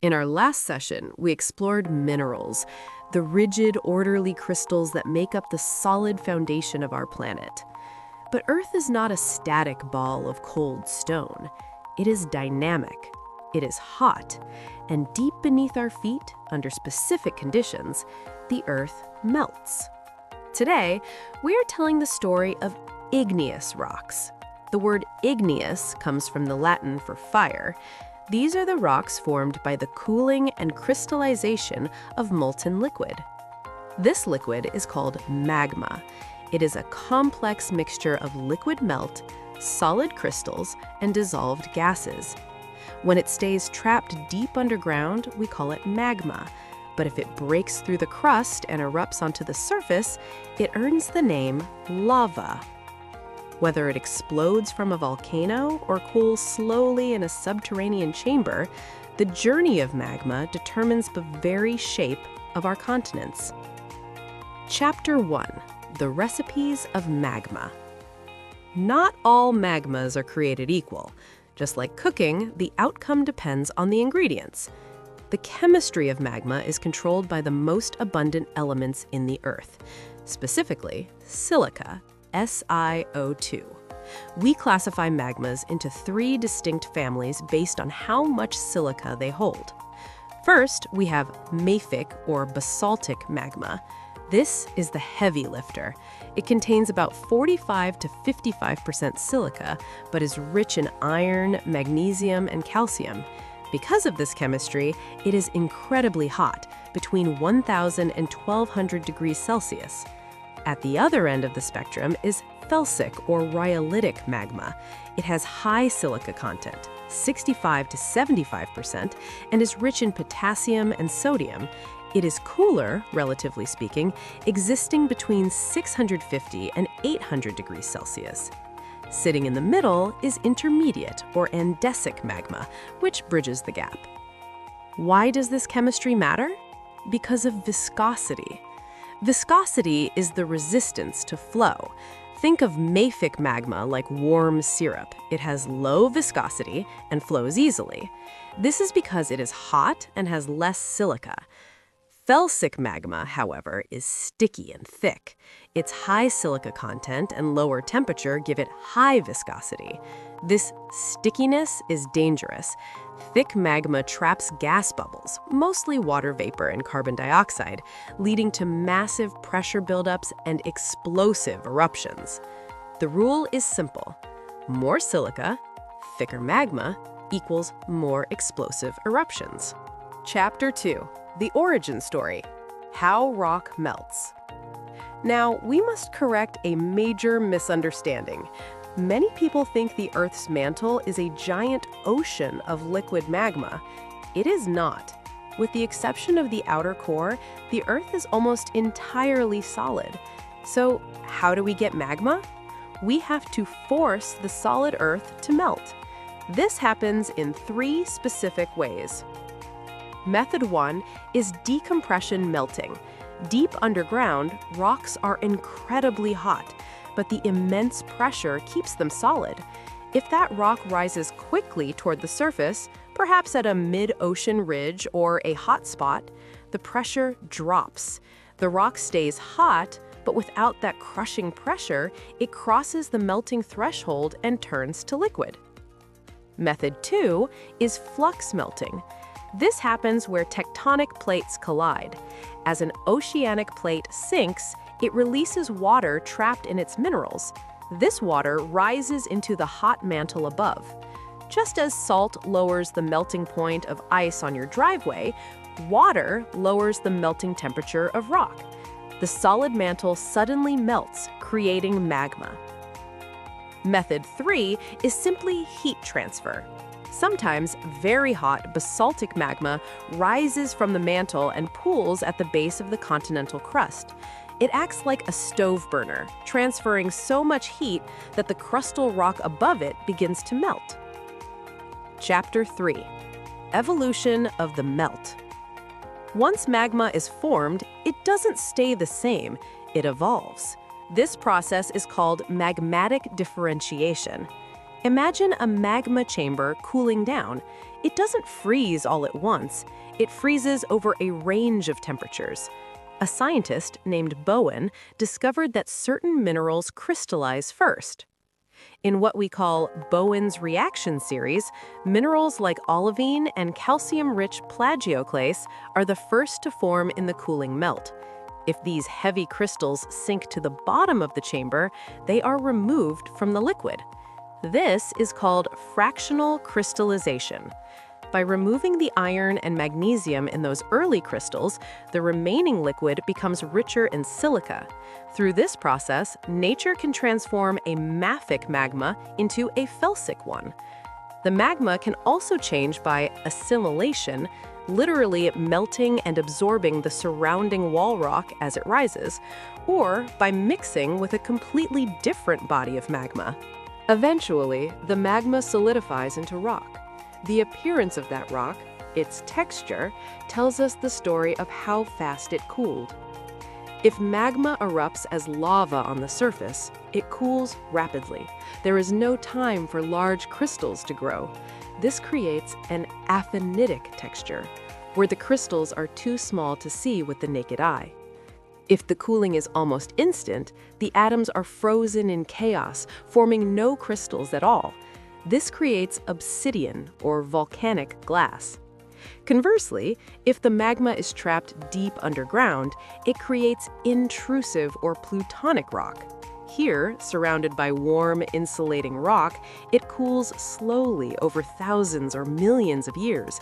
In our last session, we explored minerals, the rigid, orderly crystals that make up the solid foundation of our planet. But Earth is not a static ball of cold stone. It is dynamic. It is hot. And deep beneath our feet, under specific conditions, the Earth melts. Today, we are telling the story of igneous rocks. The word igneous comes from the Latin for fire. These are the rocks formed by the cooling and crystallization of molten liquid. This liquid is called magma. It is a complex mixture of liquid melt, solid crystals, and dissolved gases. When it stays trapped deep underground, we call it magma. But if it breaks through the crust and erupts onto the surface, it earns the name lava. Whether it explodes from a volcano or cools slowly in a subterranean chamber, the journey of magma determines the very shape of our continents. Chapter 1. The Recipes of Magma. Not all magmas are created equal. Just like cooking, the outcome depends on the ingredients. The chemistry of magma is controlled by the most abundant elements in the Earth, specifically silica, SiO2. We classify magmas into 3 distinct families based on how much silica they hold. First, we have mafic or basaltic magma. This is the heavy lifter. It contains about 45 to 55% silica, but is rich in iron, magnesium, and calcium. Because of this chemistry, it is incredibly hot, between 1,000 and 1,200 degrees Celsius. At the other end of the spectrum is felsic or rhyolitic magma. It has high silica content, 65 to 75%, and is rich in potassium and sodium. It is cooler, relatively speaking, existing between 650 and 800 degrees Celsius. Sitting in the middle is intermediate or andesitic magma, which bridges the gap. Why does this chemistry matter? Because of viscosity. Viscosity is the resistance to flow. Think of mafic magma like warm syrup. It has low viscosity and flows easily. This is because it is hot and has less silica. Felsic magma, however, is sticky and thick. Its high silica content and lower temperature give it high viscosity. This stickiness is dangerous. Thick magma traps gas bubbles, mostly water vapor and carbon dioxide, leading to massive pressure buildups and explosive eruptions. The rule is simple. More silica, thicker magma, equals more explosive eruptions. Chapter 2. The origin story. How rock melts. Now, we must correct a major misunderstanding. Many people think the Earth's mantle is a giant ocean of liquid magma. It is not. With the exception of the outer core, the Earth is almost entirely solid. So, how do we get magma? We have to force the solid Earth to melt. This happens in 3 specific ways. Method 1 is decompression melting. Deep underground, rocks are incredibly hot, but the immense pressure keeps them solid. If that rock rises quickly toward the surface, perhaps at a mid-ocean ridge or a hot spot, the pressure drops. The rock stays hot, but without that crushing pressure, it crosses the melting threshold and turns to liquid. Method 2 is flux melting. This happens where tectonic plates collide. As an oceanic plate sinks, it releases water trapped in its minerals. This water rises into the hot mantle above. Just as salt lowers the melting point of ice on your driveway, water lowers the melting temperature of rock. The solid mantle suddenly melts, creating magma. Method 3 is simply heat transfer. Sometimes very hot basaltic magma rises from the mantle and pools at the base of the continental crust. It acts like a stove burner, transferring so much heat that the crustal rock above it begins to melt. Chapter 3. Evolution of the melt. Once magma is formed, it doesn't stay the same, it evolves. This process is called magmatic differentiation. Imagine a magma chamber cooling down. It doesn't freeze all at once. It freezes over a range of temperatures. A scientist named Bowen discovered that certain minerals crystallize first. In what we call Bowen's reaction series, minerals like olivine and calcium-rich plagioclase are the first to form in the cooling melt. If these heavy crystals sink to the bottom of the chamber, they are removed from the liquid. This is called fractional crystallization. By removing the iron and magnesium in those early crystals, the remaining liquid becomes richer in silica. Through this process, nature can transform a mafic magma into a felsic one. The magma can also change by assimilation, literally melting and absorbing the surrounding wall rock as it rises, or by mixing with a completely different body of magma. Eventually, the magma solidifies into rock. The appearance of that rock, its texture, tells us the story of how fast it cooled. If magma erupts as lava on the surface, it cools rapidly. There is no time for large crystals to grow. This creates an aphanitic texture, where the crystals are too small to see with the naked eye. If the cooling is almost instant, the atoms are frozen in chaos, forming no crystals at all. This creates obsidian, or volcanic glass. Conversely, if the magma is trapped deep underground, it creates intrusive or plutonic rock. Here, surrounded by warm, insulating rock, it cools slowly over thousands or millions of years.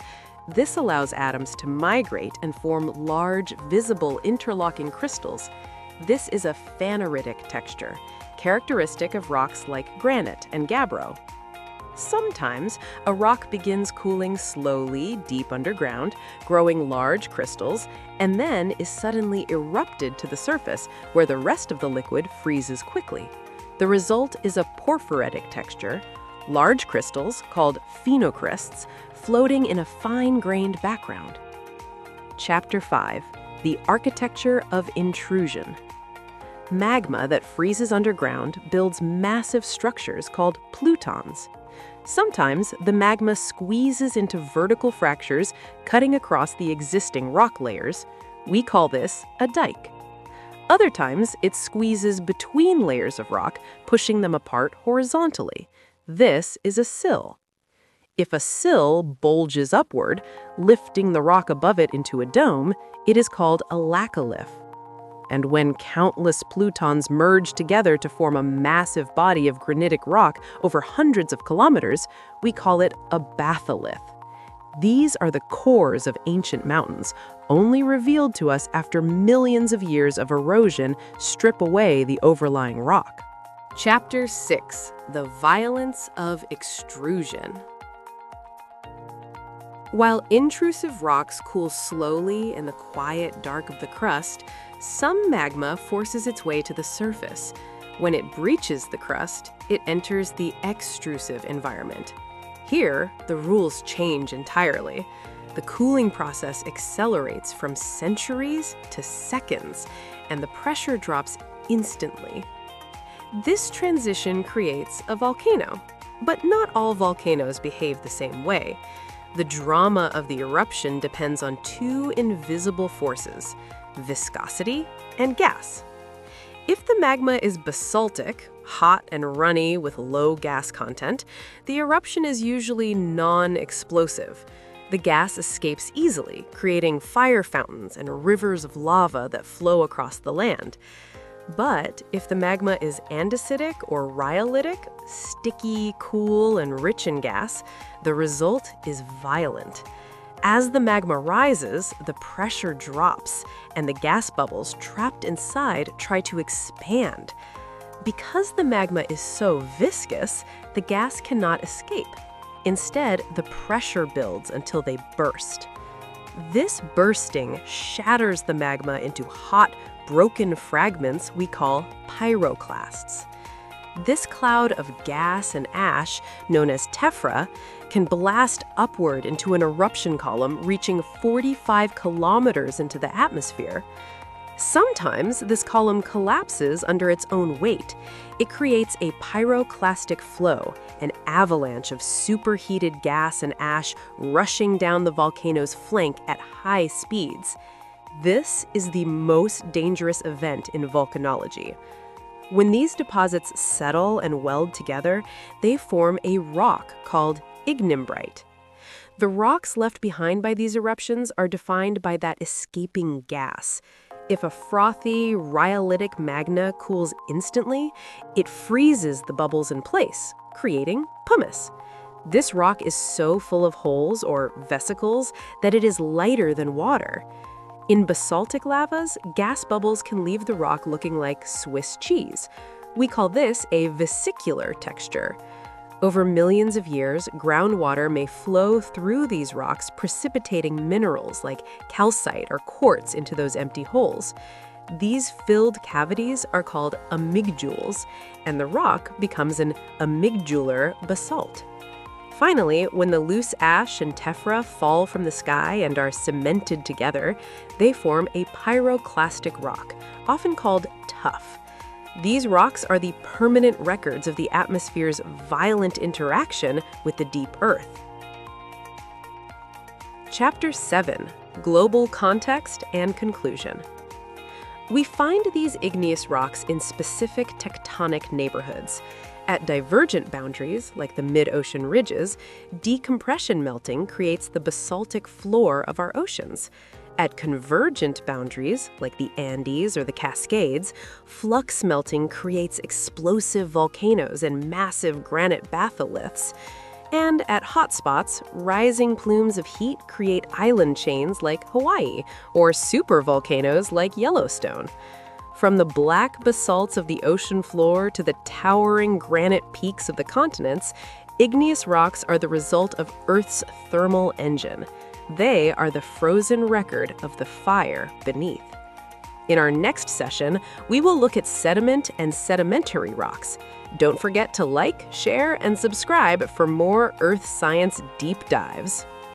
This allows atoms to migrate and form large, visible, interlocking crystals. This is a phaneritic texture, characteristic of rocks like granite and gabbro. Sometimes, a rock begins cooling slowly deep underground, growing large crystals, and then is suddenly erupted to the surface, where the rest of the liquid freezes quickly. The result is a porphyritic texture, large crystals, called phenocrysts, floating in a fine-grained background. Chapter 5. The Architecture of Intrusion. Magma that freezes underground builds massive structures called plutons. Sometimes the magma squeezes into vertical fractures, cutting across the existing rock layers. We call this a dike. Other times, it squeezes between layers of rock, pushing them apart horizontally. This is a sill. If a sill bulges upward, lifting the rock above it into a dome, it is called a laccolith. And when countless plutons merge together to form a massive body of granitic rock over hundreds of kilometers, we call it a batholith. These are the cores of ancient mountains, only revealed to us after millions of years of erosion strip away the overlying rock. Chapter 6. The Violence of Extrusion. While intrusive rocks cool slowly in the quiet dark of the crust, some magma forces its way to the surface. When it breaches the crust, it enters the extrusive environment. Here, the rules change entirely. The cooling process accelerates from centuries to seconds, and the pressure drops instantly. This transition creates a volcano, but not all volcanoes behave the same way. The drama of the eruption depends on two invisible forces: viscosity and gas. If the magma is basaltic, hot and runny with low gas content, the eruption is usually non-explosive. The gas escapes easily, creating fire fountains and rivers of lava that flow across the land. But if the magma is andesitic or rhyolitic, sticky, cool, and rich in gas, the result is violent. As the magma rises, the pressure drops, and the gas bubbles trapped inside try to expand. Because the magma is so viscous, the gas cannot escape. Instead, the pressure builds until they burst. This bursting shatters the magma into hot, broken fragments we call pyroclasts. This cloud of gas and ash, known as tephra, can blast upward into an eruption column reaching 45 kilometers into the atmosphere. Sometimes this column collapses under its own weight. It creates a pyroclastic flow, an avalanche of superheated gas and ash rushing down the volcano's flank at high speeds. This is the most dangerous event in volcanology. When these deposits settle and weld together, they form a rock called ignimbrite. The rocks left behind by these eruptions are defined by that escaping gas. If a frothy, rhyolitic magma cools instantly, it freezes the bubbles in place, creating pumice. This rock is so full of holes, or vesicles, that it is lighter than water. In basaltic lavas, gas bubbles can leave the rock looking like Swiss cheese. We call this a vesicular texture. Over millions of years, groundwater may flow through these rocks, precipitating minerals like calcite or quartz into those empty holes. These filled cavities are called amygdules, and the rock becomes an amygdular basalt. Finally, when the loose ash and tephra fall from the sky and are cemented together, they form a pyroclastic rock, often called tuff. These rocks are the permanent records of the atmosphere's violent interaction with the deep Earth. Chapter 7: Global Context and Conclusion. We find these igneous rocks in specific tectonic neighborhoods. At divergent boundaries, like the mid-ocean ridges, decompression melting creates the basaltic floor of our oceans. At convergent boundaries, like the Andes or the Cascades, flux melting creates explosive volcanoes and massive granite batholiths. And at hotspots, rising plumes of heat create island chains like Hawaii, or supervolcanoes like Yellowstone. From the black basalts of the ocean floor to the towering granite peaks of the continents, igneous rocks are the result of Earth's thermal engine. They are the frozen record of the fire beneath. In our next session, we will look at sediment and sedimentary rocks. Don't forget to like, share, and subscribe for more Earth science deep dives.